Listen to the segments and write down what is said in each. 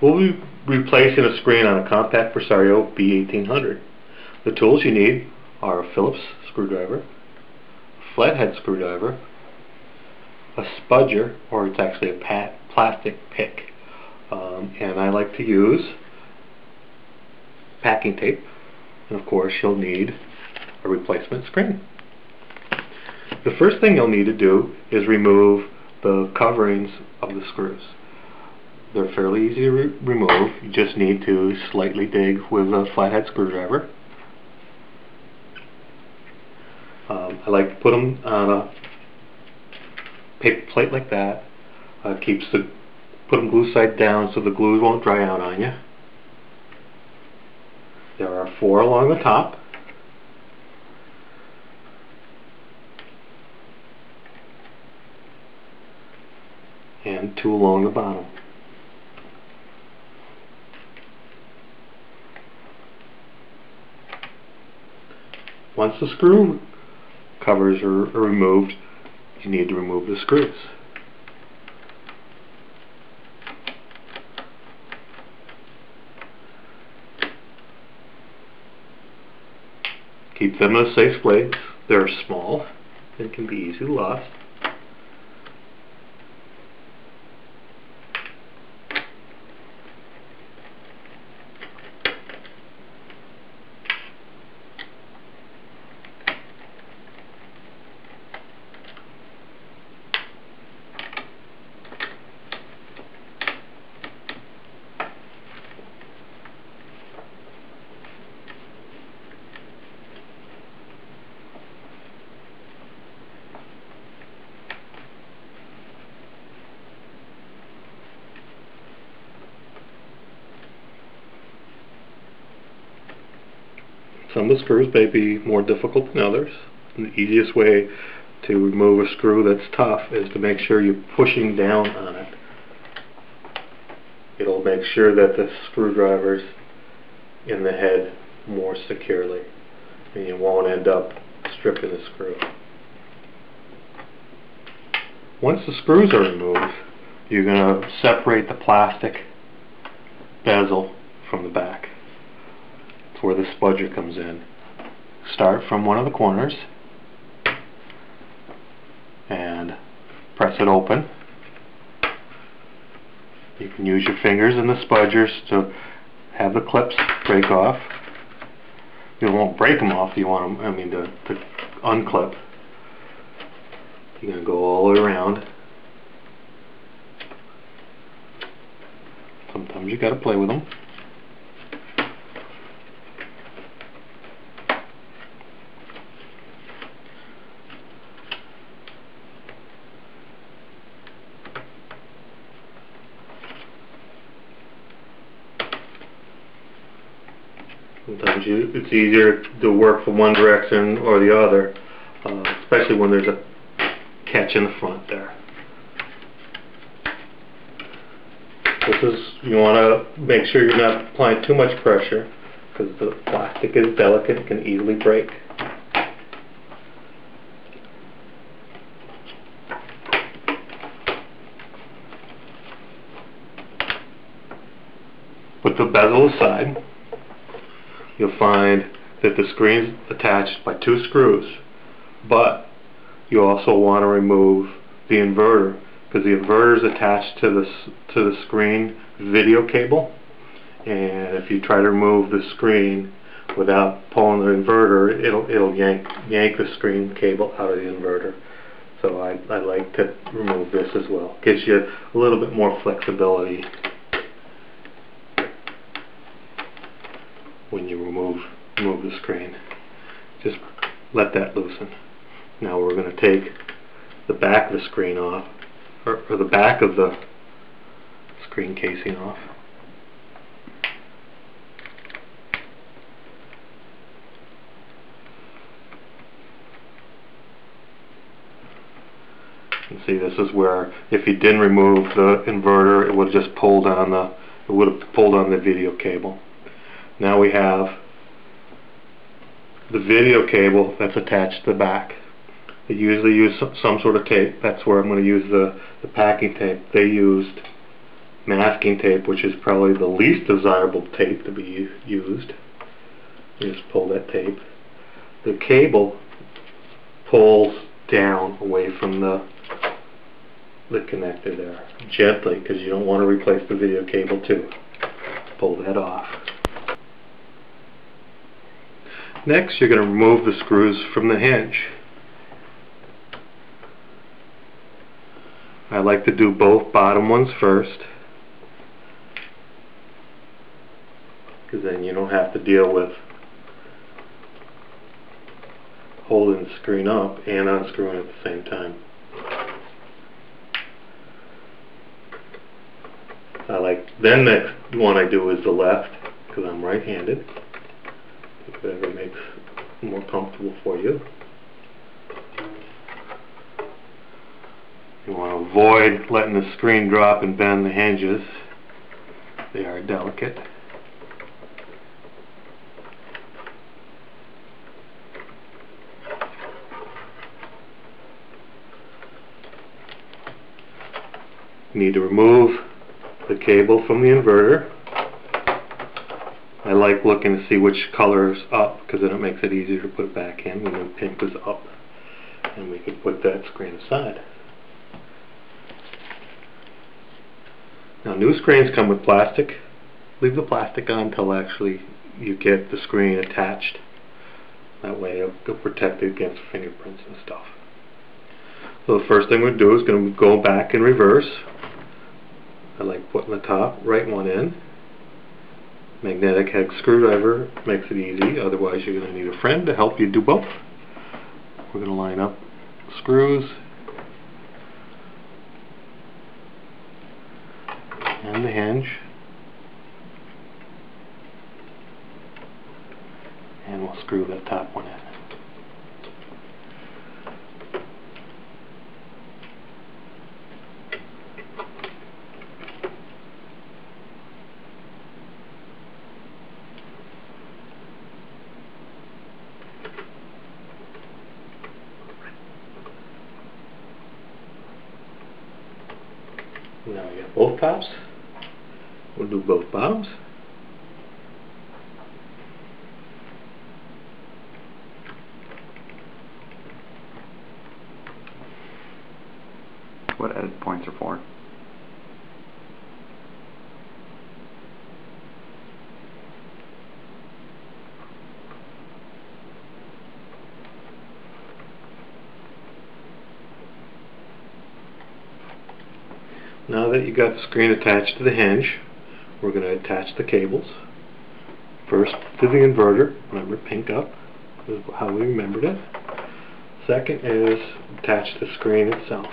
We'll be replacing a screen on a Compaq Presario B1800. The tools you need are a Phillips screwdriver, a flathead screwdriver, a spudger, or it's actually a plastic pick, and I like to use packing tape, and of course you'll need a replacement screen. The first thing you'll need to do is remove the coverings of the screws. They're fairly easy to remove. You just need to slightly dig with a flathead screwdriver. I like to put them on a paper plate like that. Put them glue side down so the glue won't dry out on you. There are 4 along the top. And 2 along the bottom. Once the screw covers are removed, you need to remove the screws. Keep them in a safe place. They're small and can be easily lost. Some of the screws may be more difficult than others. And the easiest way to remove a screw that's tough is to make sure you're pushing down on it. It'll make sure that the screwdriver's in the head more securely, and you won't end up stripping the screw. Once the screws are removed, you're going to separate the plastic bezel from the back. Where the spudger comes in. Start from one of the corners and press it open. You can use your fingers and the spudgers to have the clips break off. You won't break them off. You want them, to unclip. You're going to go all the way around. Sometimes you got to play with them. Sometimes it's easier to work from one direction or the other, especially when there's a catch in the front there. You want to make sure you're not applying too much pressure, because the plastic is delicate and can easily break. Put the bezel aside. You'll find that the screen is attached by 2 screws, but you also want to remove the inverter, because the inverter is attached to the screen video cable, and if you try to remove the screen without pulling the inverter, it'll yank the screen cable out of the inverter. So I like to remove this as well. Gives you a little bit more flexibility when you remove the screen. Just let that loosen. Now we're going to take the back of the screen off, or the back of the screen casing off. You can see this is where, if you didn't remove the inverter, it would have just pulled on the video cable. Now we have the video cable that's attached to the back. They usually use some sort of tape. That's where I'm going to use the packing tape they used masking tape, which is probably the least desirable tape to be used. You just pull that tape. The cable pulls down away from the connector there, gently, because you don't want to replace the video cable too. Pull that off. Next, you're going to remove the screws from the hinge. I like to do both bottom ones first, because then you don't have to deal with holding the screen up and unscrewing at the same time. Then next one I do is the left, because I'm right-handed. Whatever makes it more comfortable for you. You want to avoid letting the screen drop and bend the hinges. They are delicate. You need to remove the cable from the inverter. I like looking to see which color is up, because then it makes it easier to put it back in when the pink is up, and we can put that screen aside. Now, new screens come with plastic. Leave the plastic on until actually you get the screen attached. That way it'll protect it against fingerprints and stuff. So the first thing we'll do is going to go back in reverse. I like putting the top right one in. Magnetic head screwdriver makes it easy, otherwise you're going to need a friend to help you do both. We're going to line up screws and the hinge, and we'll screw that top one in. Now we got both tops. We'll do both bottoms. What edit points are for? Now that you got the screen attached to the hinge, we're going to attach the cables. First to the inverter, remember pink up, this is how we remembered it. Second is attach the screen itself.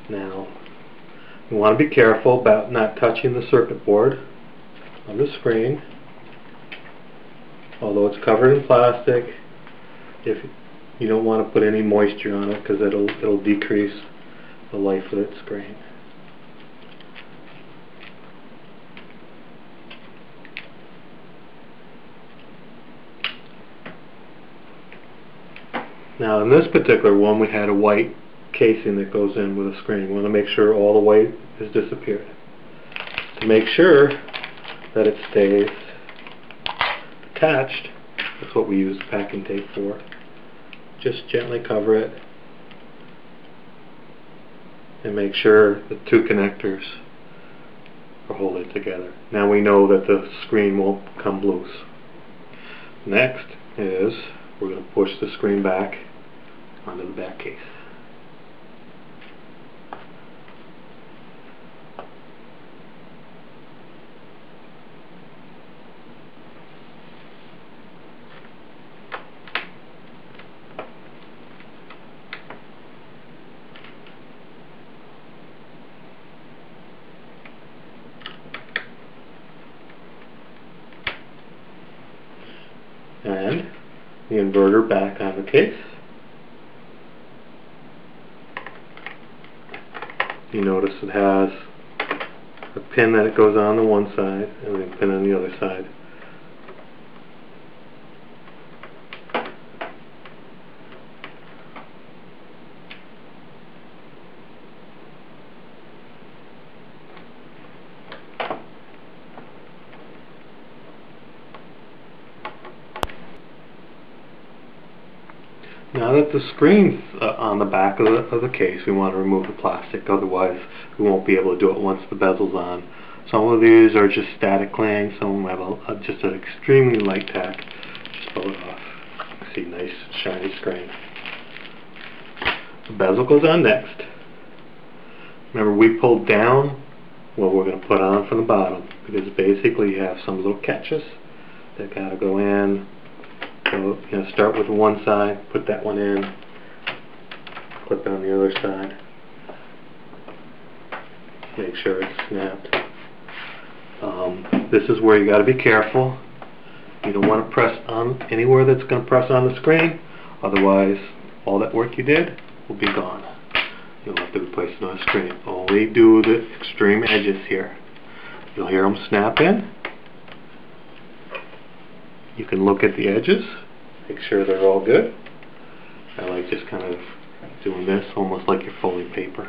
Now, you want to be careful about not touching the circuit board on the screen. Although it's covered in plastic, if you don't want to put any moisture on it, because it'll decrease the life of its screen. Now in this particular one we had a white casing that goes in with a screen. We want to make sure all the white has disappeared. To make sure that it stays attached, that's what we use packing tape for. Just gently cover it and make sure the two connectors are holding together. Now we know that the screen won't come loose. Next is we're going to push the screen back onto the back case. And the inverter back on the case. You notice it has a pin that it goes on one side and a pin on the other side. Now that the screen's on the back of the case, we want to remove the plastic, otherwise we won't be able to do it once the bezel's on. Some of these are just static clang, some have just an extremely light tack. Just pull it off. See, nice shiny screen. The bezel goes on next. Remember, we pulled down what we're going to put on from the bottom, because basically you have some little catches that got to go in. So, start with one side, put that one in, clip on the other side, make sure it's snapped. This is where you got to be careful. You don't want to press on anywhere that's going to press on the screen, otherwise all that work you did will be gone. You'll have to replace it on the screen. Only do the extreme edges here. You'll hear them snap in. You can look at the edges, make sure they're all good. I like just kind of doing this, almost like you're folding paper.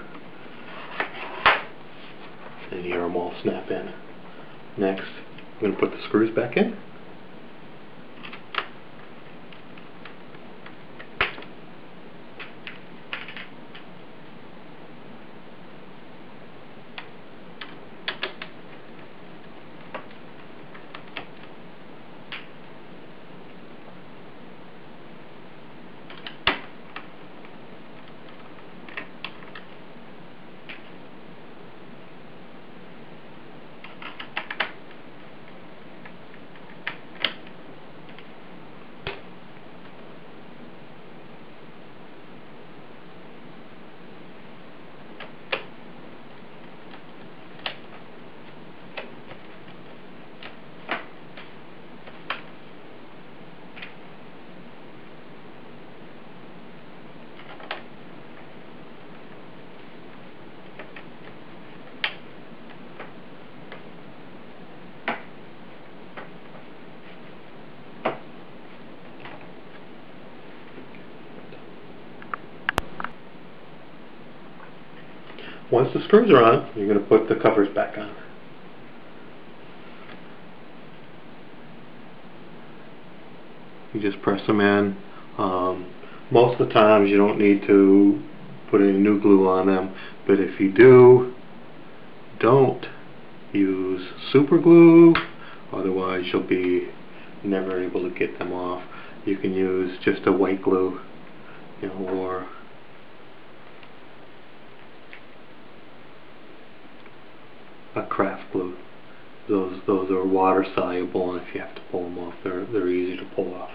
And you hear them all snap in. Next, I'm going to put the screws back in. Once the screws are on, you're going to put the covers back on. You just press them in. Most of the times you don't need to put any new glue on them, but if you do, don't use super glue, otherwise you'll be never able to get them off. You can use just a white glue, or a craft glue. Those are water soluble, and if you have to pull them off, they're easy to pull off.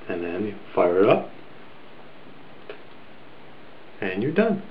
And then you fire it up, and you're done.